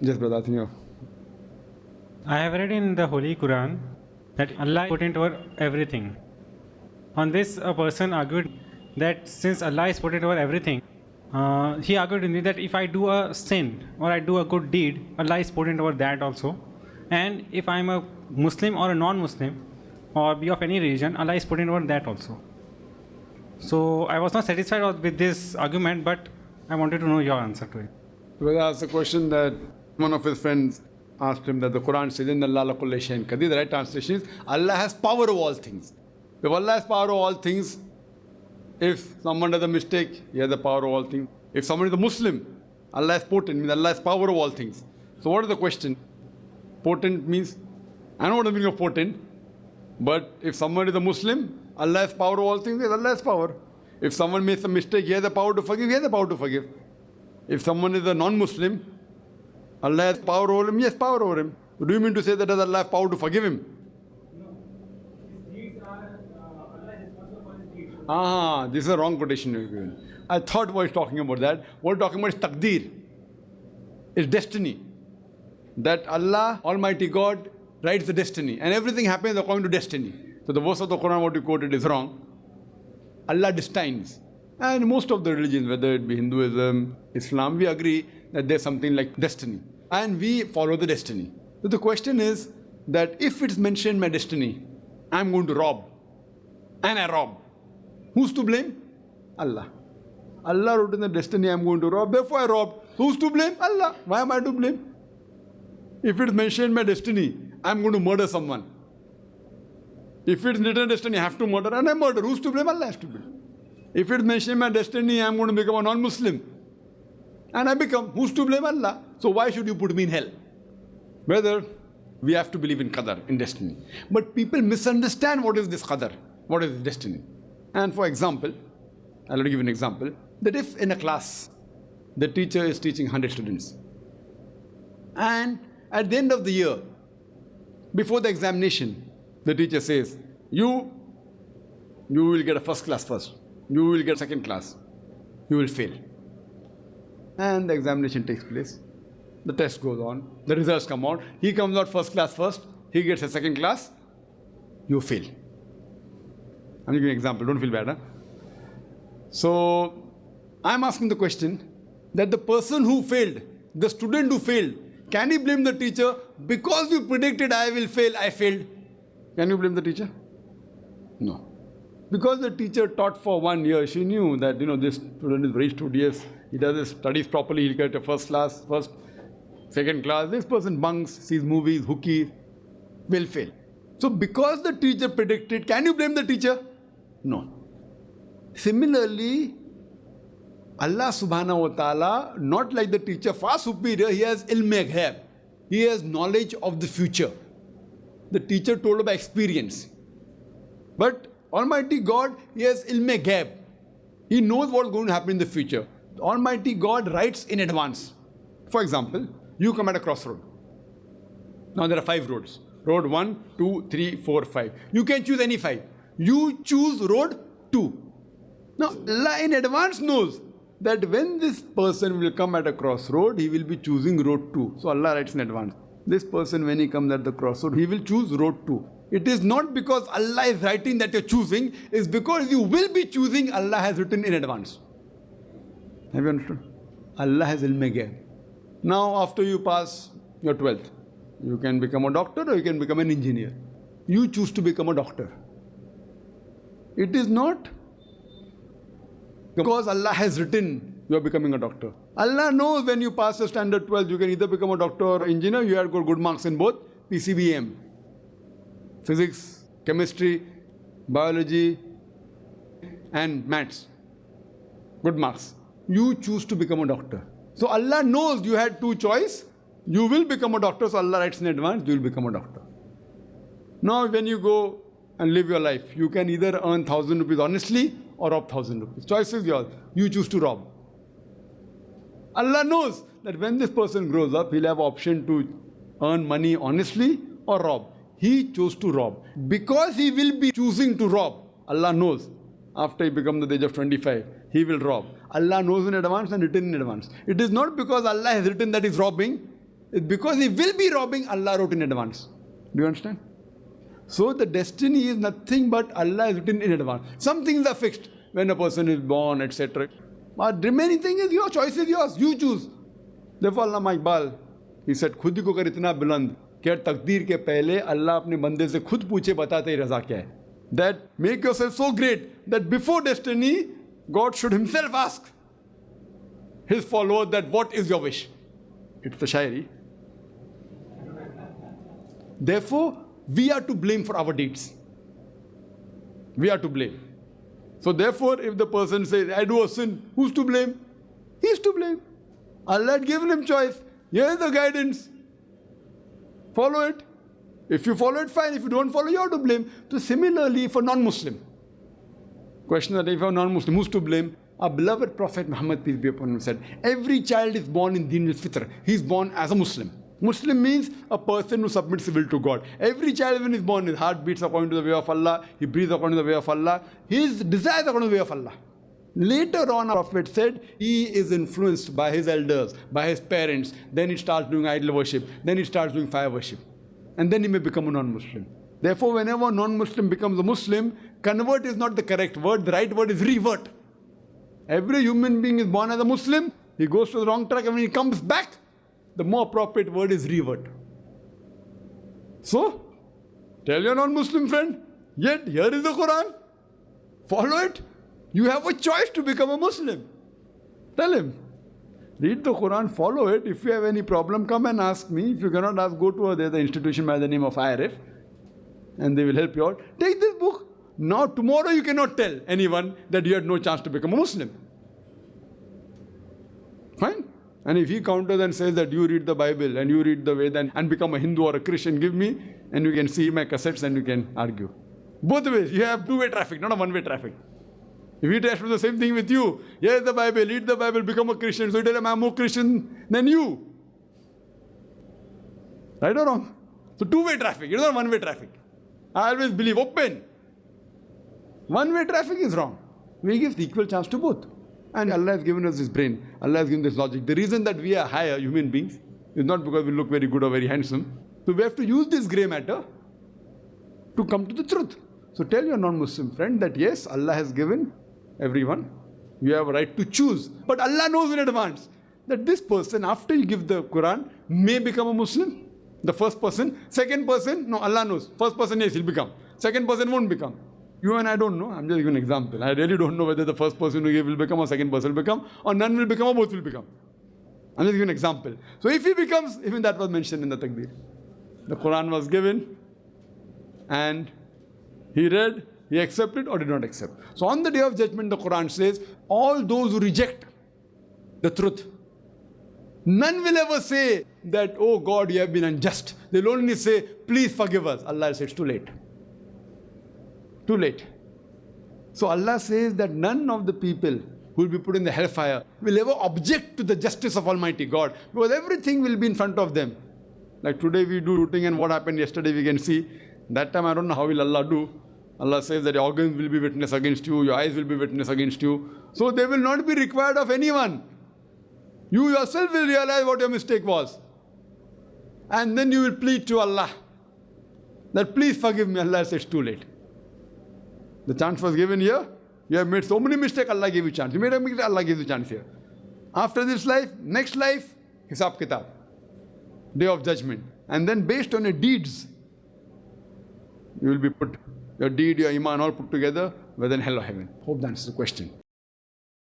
Yes, brother, I think you. I have read in the Holy Quran that Allah put into everything. On this, a person argued that since Allah is put into everything, he argued with me that if I do a sin or I do a good deed, Allah is put into that also. And if I am a Muslim or a non-Muslim or be of any religion, Allah is put into that also. So I was not satisfied with this argument, but I wanted to know your answer to it. Brother asked a question that one of his friends asked him that the Quran says, "Inna Allah ala kulli shay'in qadir." The right translation is, Allah has power of all things. If Allah has power of all things, if someone does a mistake, he has the power of all things. If someone is a Muslim, Allah is potent, means Allah has power of all things. So what is the question? Potent means, I know what the meaning of potent, but if someone is a Muslim, Allah has power of all things, yes, Allah has power. If someone makes a mistake, he has the power to forgive, he has the power to forgive. If someone is a non-Muslim, Allah has power over him, yes, power over him. Do you mean to say that does Allah have power to forgive him? This is a wrong quotation you've given. I thought we were talking about that. What we're talking about is taqdeer. It's destiny. That Allah, Almighty God, writes the destiny. And everything happens according to destiny. So the verse of the Quran what you quoted is wrong. Allah destines. And most of the religions, whether it be Hinduism, Islam, we agree that there's something like destiny. And we follow the destiny. So the question is that if it's mentioned my destiny, I'm going to rob. And I rob. Who's to blame? Allah. Allah wrote in the destiny I'm going to rob, therefore I robbed. Who's to blame? Allah. Why am I to blame? If it's mentioned in my destiny, I'm going to murder someone. If it's written in destiny, I have to murder and I murder. Who's to blame? Allah has to blame. If it's mentioned in my destiny, I'm going to become a non-Muslim. And I become. Who's to blame? Allah. So why should you put me in hell? Whether we have to believe in qadar, in destiny. But people misunderstand what is this qadar, what is destiny. And for example, I'll give you an example, that if in a class, the teacher is teaching 100 students, and at the end of the year, before the examination, the teacher says, you will get a first class first, you will get second class, you will fail. And the examination takes place, the test goes on, the results come out, he comes out first class first, he gets a second class, you fail. I'm giving you an example, don't feel bad. Huh? So, I'm asking the question that the person who failed, the student who failed, can he blame the teacher because you predicted I will fail, I failed? Can you blame the teacher? No. Because the teacher taught for 1 year, she knew that this student is very studious, he does his studies properly, he'll get a first class, first, second class. This person bunks, sees movies, hooky, will fail. So because the teacher predicted, can you blame the teacher? No. Similarly, Allah subhanahu wa ta'ala, not like the teacher, far superior, he has ilm-e ghaib. He has knowledge of the future. The teacher told by experience. But Almighty God, he has ilm-e ghaib. He knows what's going to happen in the future. Almighty God writes in advance. For example, you come at a crossroad. Now there are 5 roads. Road 1, 2, 3, 4, 5. You can choose any 5. You choose road 2. Now, Allah in advance knows that when this person will come at a crossroad, he will be choosing road 2. So Allah writes in advance. This person, when he comes at the crossroad, he will choose road 2. It is not because Allah is writing that you're choosing, it's because you will be choosing, Allah has written in advance. Have you understood? Allah has ilm again. Now, after you pass your 12th, you can become a doctor or you can become an engineer. You choose to become a doctor. It is not because Allah has written you are becoming a doctor. Allah knows when you pass the standard 12, you can either become a doctor or engineer. You have got good marks in both PCBM, physics, chemistry, biology, and maths. Good marks. You choose to become a doctor. So Allah knows you had 2 choices. You will become a doctor, so Allah writes in advance, you will become a doctor. Now when you go and live your life, you can either earn 1,000 rupees honestly or rob 1,000 rupees. Choice is yours. You choose to rob. Allah knows that when this person grows up, he'll have option to earn money honestly or rob. He chose to rob. Because he will be choosing to rob, Allah knows after he becomes the age of 25, he will rob. Allah knows in advance and written in advance. It is not because Allah has written that he's robbing. It's because he will be robbing, Allah wrote in advance. Do you understand? So the destiny is nothing but Allah has written in advance. Some things are fixed when a person is born, etc. But the remaining thing is your choice is yours. You choose. Therefore Allama Iqbal, he said, खुद को कर इतना बुलंद कि तकदीर के पहले अल्लाह अपने बंदे से खुद पूछे बताते ही रज़ा क्या है. That make yourself so great that before destiny, God should himself ask his followers that what is your wish? It's the shairi. Therefore, we are to blame for our deeds. We are to blame. So therefore, if the person says, I do a sin, who's to blame? He's to blame. Allah had given him choice. Here is the guidance. Follow it. If you follow it, fine. If you don't follow, you are to blame. So similarly, for non-Muslim. Question that if you are non-Muslim, who's to blame? Our beloved Prophet Muhammad, peace be upon him, said, every child is born in Deen al-Fitr. He is born as a Muslim. Muslim means a person who submits his will to God. Every child when he is born, his heart beats according to the way of Allah, he breathes according to the way of Allah, his desires according to the way of Allah. Later on, our Prophet said, he is influenced by his elders, by his parents, then he starts doing idol worship, then he starts doing fire worship. And then he may become a non-Muslim. Therefore, whenever a non-Muslim becomes a Muslim, convert is not the correct word, the right word is revert. Every human being is born as a Muslim, he goes to the wrong track, and when he comes back, the more appropriate word is revert. So, tell your non-Muslim friend, yet here is the Quran. Follow it. You have a choice to become a Muslim. Tell him. Read the Quran, follow it. If you have any problem, come and ask me. If you cannot ask, go to there's an institution by the name of IRF, and they will help you out. Take this book. Now, tomorrow you cannot tell anyone that you had no chance to become a Muslim. Fine? And if he counters and says that you read the Bible and you read the Vedas and become a Hindu or a Christian, give me, and you can see my cassettes and you can argue. Both ways. You have two-way traffic, not a one-way traffic. If he tries to do the same thing with you, here's the Bible, read the Bible, become a Christian, so you tell him I'm more Christian than you. Right or wrong? So two-way traffic, it's not one-way traffic. I always believe open. One-way traffic is wrong. We give equal chance to both. And Allah has given us this brain. Allah has given this logic. The reason that we are higher human beings is not because we look very good or very handsome. So we have to use this grey matter to come to the truth. So tell your non-Muslim friend that yes, Allah has given everyone. You have a right to choose. But Allah knows in advance that this person, after you give the Quran, may become a Muslim. The first person. Second person, no, Allah knows. First person, yes, he'll become. Second person won't become. You and I don't know. I'm just giving an example. I really don't know whether the first person who gave will become or second person will become, or none will become or both will become. I'm just giving an example. So if he becomes, even that was mentioned in the Takdeer. The Quran was given and he read, he accepted or did not accept. So on the day of judgment, the Quran says, all those who reject the truth, none will ever say that, oh God, you have been unjust. They'll only say, please forgive us. Allah says, it's too late. Too late. So Allah says that none of the people who will be put in the hellfire will ever object to the justice of Almighty God, because everything will be in front of them. Like today we do routing, and what happened yesterday we can see. That time I don't know how will Allah do. Allah says that your organs will be witness against you, your eyes will be witness against you. So they will not be required of anyone. You yourself will realize what your mistake was. And then you will plead to Allah that please forgive me. Allah says it's too late. The chance was given here. You have made so many mistakes, Allah gave you chance. You made a mistake, Allah gives you chance here. After this life, next life, Hisab Kitab. Day of judgment. And then based on your deeds, you will be put, your deed, your iman all put together, whether in hell or heaven. Hope that answers the question.